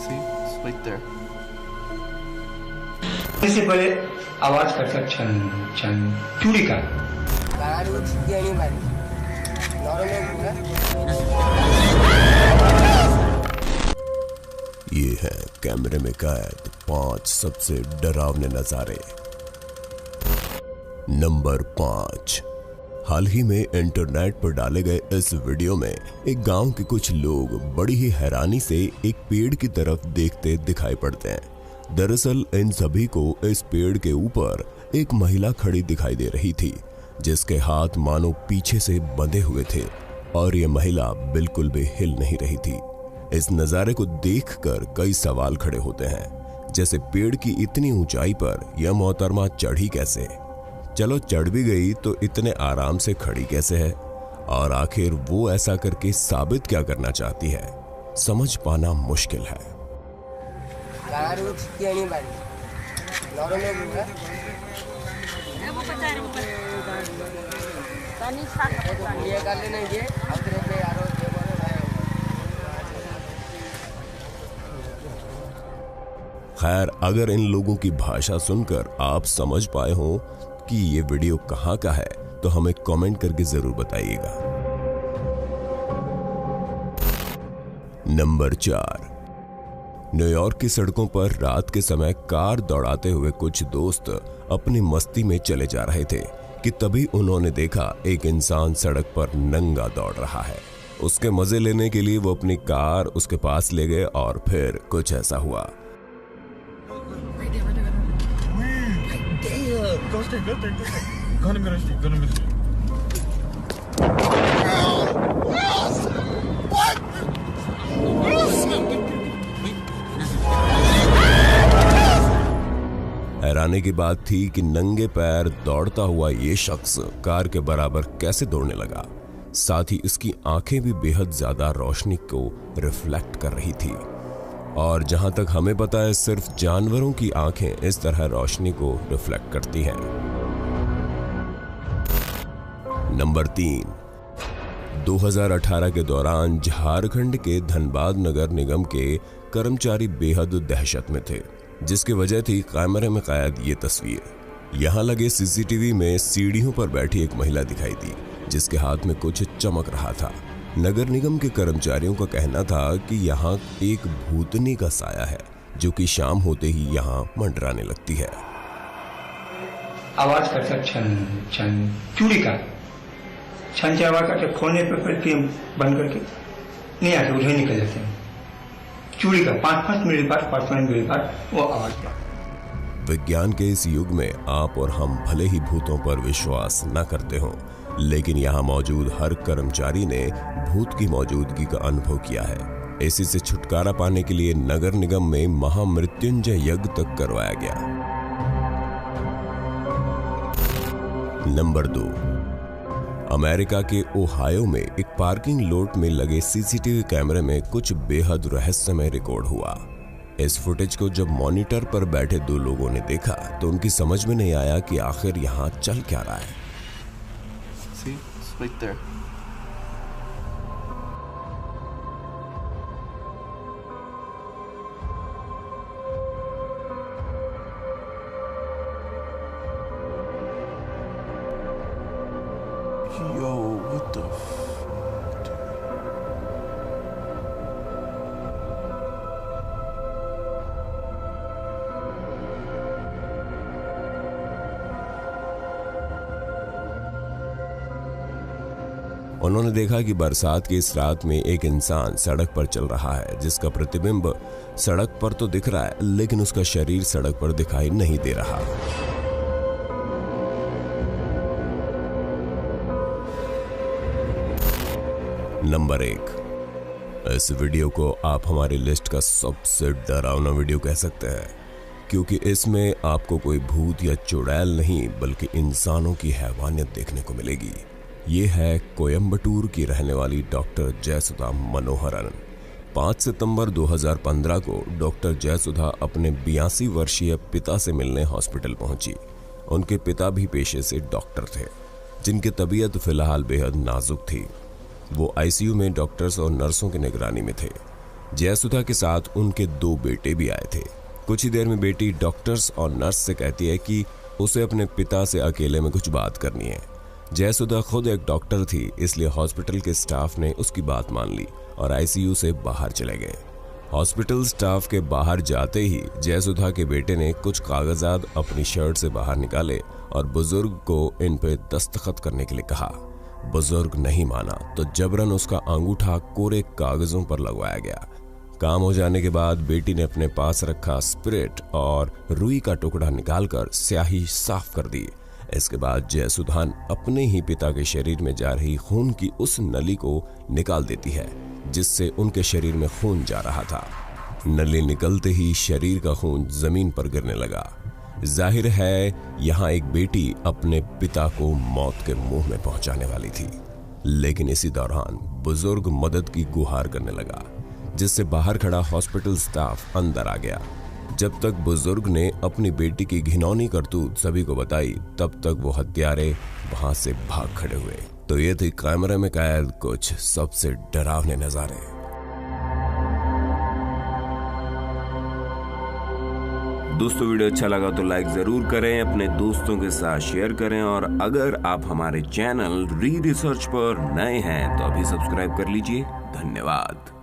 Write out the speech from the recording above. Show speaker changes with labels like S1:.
S1: See, it's right there.
S2: इससे पहले आवाज करता छन छन चूड़ी का
S3: ये है कैमरे में कैद 5 सबसे डरावने नजारे। नंबर 5। हाल ही में इंटरनेट पर डाले गए इस वीडियो में एक गांव के कुछ लोग बड़ी ही हैरानी से एक पेड़ की तरफ देखते दिखाई पड़ते हैं। दरअसल इन सभी को इस पेड़ के ऊपर एक महिला खड़ी दिखाई दे रही थी, जिसके हाथ मानो पीछे से बंधे हुए थे और ये महिला बिल्कुल भी हिल नहीं रही थी। इस नजारे को देखकर कई सवाल खड़े होते हैं, जैसे पेड़ की इतनी ऊंचाई पर यह मोहतरमा चढ़ी कैसे? चलो चढ़ भी गई तो इतने आराम से खड़ी कैसे है? और आखिर वो ऐसा करके साबित क्या करना चाहती है, समझ पाना मुश्किल है। खैर, अगर इन लोगों की भाषा सुनकर आप समझ पाए हो कि ये वीडियो कहाँ का है तो हमें कमेंट करके जरूर बताइएगा। नंबर 4। न्यूयॉर्क की सड़कों पर रात के समय कार दौड़ाते हुए कुछ दोस्त अपनी मस्ती में चले जा रहे थे कि तभी उन्होंने देखा एक इंसान सड़क पर नंगा दौड़ रहा है। उसके मजे लेने के लिए वो अपनी कार उसके पास ले गए और फिर कुछ ऐसा हुआ।
S4: Go straight, go straight, go straight. Go in the middle street, go in the middle street. What?
S3: हैरानी की बात थी कि नंगे पैर दौड़ता हुआ ये शख्स कार के बराबर कैसे दौड़ने लगा। साथ ही इसकी आंखें भी बेहद ज्यादा रोशनी को रिफ्लेक्ट कर रही थी, और जहां तक हमें पता है सिर्फ जानवरों की आंखें इस तरह रोशनी को रिफ्लेक्ट करती हैं। नंबर 3। 2018 के दौरान झारखंड के धनबाद नगर निगम के कर्मचारी बेहद दहशत में थे, जिसकी वजह थी कैमरे में कैद ये तस्वीर। यहां लगे सीसीटीवी में सीढ़ियों पर बैठी एक महिला दिखाई दी, जिसके हाथ में कुछ चमक रहा था। नगर निगम के कर्मचारियों का कहना था कि यहाँ एक भूतनी का साया है, जो कि शाम होते ही यहाँ मंडराने लगती है।
S2: आवाज करता छन छन चूड़ी का छन से आवाज करते, खोलने पे फिर बंद करके नहीं आते, उधर निकल जाते हैं। चूड़ी का 5-5 मिनट बाद 5 मिनट बाद वो आवाज का।
S3: विज्ञान के इस युग में आप और हम भले ही भूतों पर विश्वास न करते हों, लेकिन यहाँ मौजूद हर कर्मचारी ने भूत की मौजूदगी का अनुभव किया है। इसी से छुटकारा पाने के लिए नगर निगम में महामृत्युंजय यज्ञ तक करवाया गया। नंबर 2। अमेरिका के ओहायो में एक पार्किंग लॉट में लगे सीसीटीवी कैमरे में कुछ बेहद रहस्यमय रिकॉर्ड हुआ। इस फुटेज को जब मॉनिटर पर बैठे 2 लोगों ने देखा तो उनकी समझ में नहीं आया कि आखिर यहाँ चल क्या रहा है।
S1: See, it's right there. Yo, what the fuck, dude?
S3: उन्होंने देखा कि बरसात की इस रात में एक इंसान सड़क पर चल रहा है, जिसका प्रतिबिंब सड़क पर तो दिख रहा है, लेकिन उसका शरीर सड़क पर दिखाई नहीं दे रहा। नंबर 1। इस वीडियो को आप हमारी लिस्ट का सबसे डरावना वीडियो कह सकते हैं, क्योंकि इसमें आपको कोई भूत या चुड़ैल नहीं बल्कि इंसानों की हैवानियत देखने को मिलेगी। ये है कोयम्बटूर की रहने वाली डॉक्टर जयसुधा मनोहरन। 5 सितंबर 2015 को डॉक्टर जयसुधा अपने 82 वर्षीय पिता से मिलने हॉस्पिटल पहुंची। उनके पिता भी पेशे से डॉक्टर थे, जिनकी तबीयत फिलहाल बेहद नाजुक थी। वो आईसीयू में डॉक्टर्स और नर्सों की निगरानी में थे। जयसुधा के साथ उनके 2 बेटे भी आए थे। कुछ ही देर में बेटी डॉक्टर्स और नर्स से कहती है कि उसे अपने पिता से अकेले में कुछ बात करनी है। जयसुधा खुद एक डॉक्टर थी, इसलिए हॉस्पिटल के स्टाफ ने उसकी बात मान ली और आईसीयू से बाहर चले गए। हॉस्पिटल स्टाफ के बाहर जाते ही जयसुधा के बेटे ने कुछ कागजात अपनी शर्ट से बाहर निकाले और बुजुर्ग को इन पे दस्तखत करने के लिए कहा। बुजुर्ग नहीं माना तो जबरन उसका अंगूठा कोरे कागजों पर लगवाया गया। काम हो जाने के बाद बेटी ने अपने पास रखा स्पिरिट और रुई का टुकड़ा निकालकर स्याही साफ कर दी। इसके बाद जयसुधा अपने ही पिता के शरीर में जा रही खून की उस नली को निकाल देती है जिससे उनके शरीर में खून जा रहा था। नली निकलते ही शरीर का खून जमीन पर गिरने लगा। जाहिर है यहाँ एक बेटी अपने पिता को मौत के मुंह में पहुंचाने वाली थी। लेकिन इसी दौरान बुजुर्ग मदद की गुहार करने लगा, जिससे बाहर खड़ा हॉस्पिटल स्टाफ अंदर आ गया। जब तक बुजुर्ग ने अपनी बेटी की घिनौनी करतूत सभी को बताई, तब तक वो हत्यारे वहां से भाग खड़े हुए। तो ये थी कैमरे में कैद कुछ सबसे डरावने नजारे।
S5: दोस्तों वीडियो अच्छा लगा तो लाइक जरूर करें, अपने दोस्तों के साथ शेयर करें और अगर आप हमारे चैनल री रिसर्च पर नए हैं तो अभी सब्सक्राइब कर लीजिए। धन्यवाद।